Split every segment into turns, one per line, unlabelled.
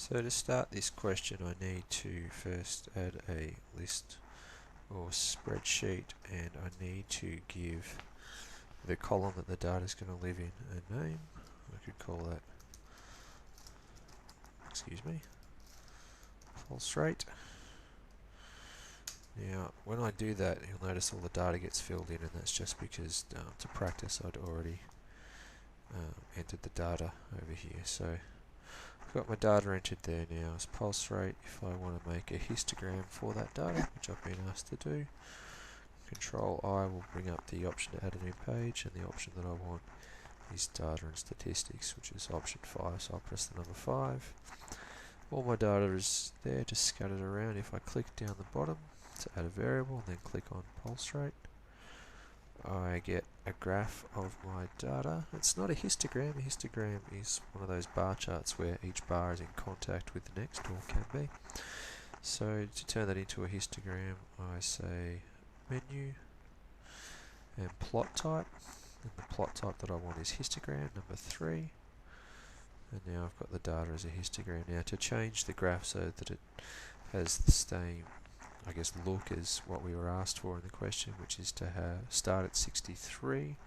So to start this question, I need to first add a list or spreadsheet, and I need to give the column that the data is going to live in a name. I could call that, pulse rate. Now, when I do that, you'll notice all the data gets filled in, and that's just because to practice I'd already entered the data over here. So I've got my data entered there now as pulse rate. If I want to make a histogram for that data, which I've been asked to do, Control I will bring up the option to add a new page, and the option that I want is data and statistics, which is option 5, so I'll press the number 5. All my data is there, just scattered around. If I click down the bottom to add a variable and then click on pulse rate, I get a graph of my data. It's not a histogram. A histogram is one of those bar charts where each bar is in contact with the next, or can be. So to turn that into a histogram, I say menu and plot type, and the plot type that I want is histogram number 3, and now I've got the data as a histogram. Now to change the graph so that it has the same look as what we were asked for in the question, which is to start at 63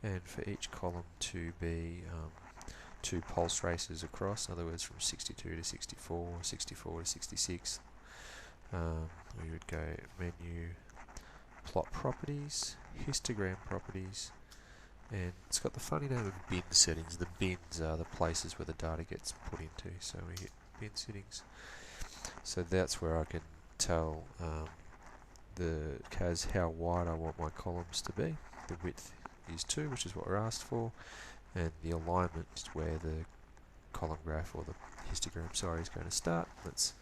and for each column to be 2 pulse races across, in other words from 62 to 64, 64 to 66. We would go menu, plot properties, histogram properties, and it's got the funny name of bin settings. The bins are the places where the data gets put into, so we hit bin settings. So that's where I can tell the CAS how wide I want my columns to be. The width is 2, which is what we're asked for, and the alignment is where the column graph, or the histogram, is going to start. That's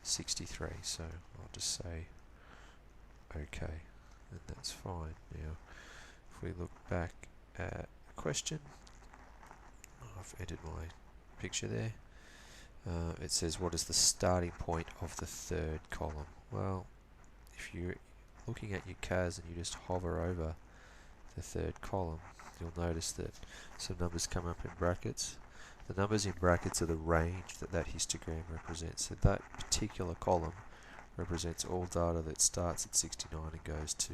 63, so I'll just say OK, and that's fine. Now, if we look back at the question, I've entered my picture there. It says, what is the starting point of the third column? Well, if you're looking at your CAS and you just hover over the third column, you'll notice that some numbers come up in brackets. The numbers in brackets are the range that that histogram represents. So that particular column represents all data that starts at 69 and goes to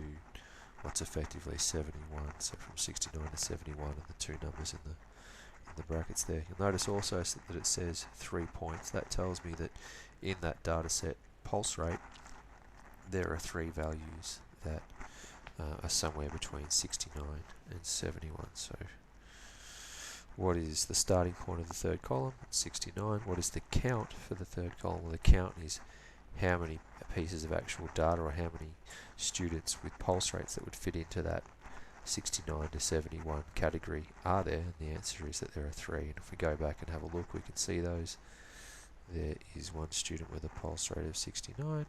what's effectively 71. So from 69 to 71 are the two numbers in the brackets there. You'll notice also that it says 3 points. That tells me that in that data set pulse rate there are 3 values that are somewhere between 69 and 71. So what is the starting point of the third column? 69. What is the count for the third column? Well, the count is how many pieces of actual data, or how many students with pulse rates that would fit into that 69 to 71 category are there, and the answer is that there are 3. And if we go back and have a look, we can see those. There is one student with a pulse rate of 69,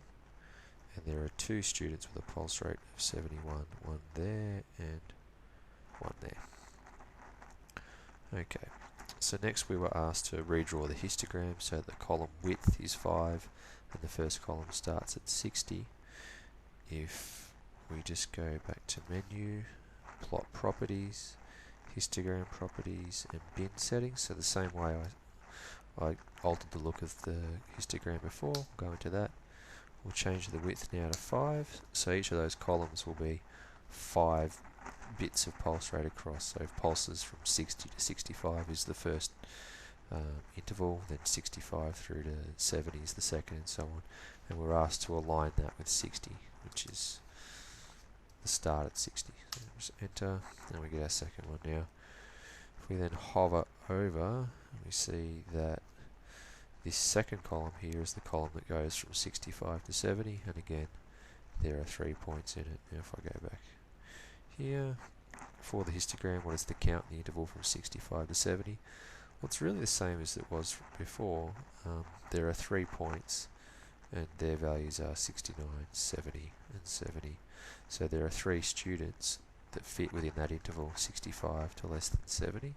and there are 2 students with a pulse rate of 71, one there and one there. Okay, so next we were asked to redraw the histogram so that the column width is 5 and the first column starts at 60. If we just go back to menu, plot properties, histogram properties, and bin settings, so the same way I altered the look of the histogram before, we'll go into that. We'll change the width now to 5, so each of those columns will be 5 bits of pulse rate across. So if pulses from 60 to 65 is the first interval, then 65 through to 70 is the second, and so on. And we're asked to align that with 60, which is the start at 60. So just enter, and we get our second one now. If we then hover over, we see that this second column here is the column that goes from 65 to 70, and again there are 3 points in it. Now if I go back here, for the histogram, what is the count in the interval from 65 to 70? Well, it's really the same as it was before. There are 3 points, and their values are 69, 70, and 70. So there are 3 students that fit within that interval, 65 to less than 70,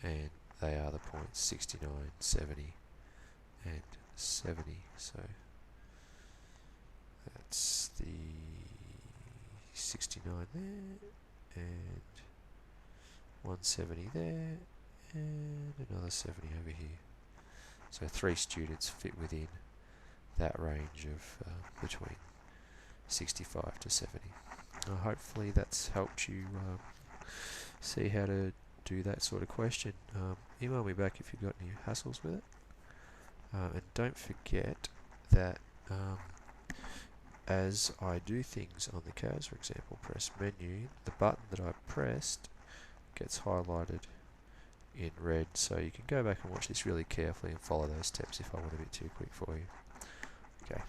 and they are the points 69, 70, and 70. So that's the 69 there, and 170 there, and another 70 over here. So 3 students fit within that range of between 65 to 70. Hopefully that's helped you see how to do that sort of question. Email me back if you've got any hassles with it. And don't forget that as I do things on the CAS, for example, press menu, the button that I pressed gets highlighted in red, so you can go back and watch this really carefully and follow those steps if I went a bit too quick for you. Okay.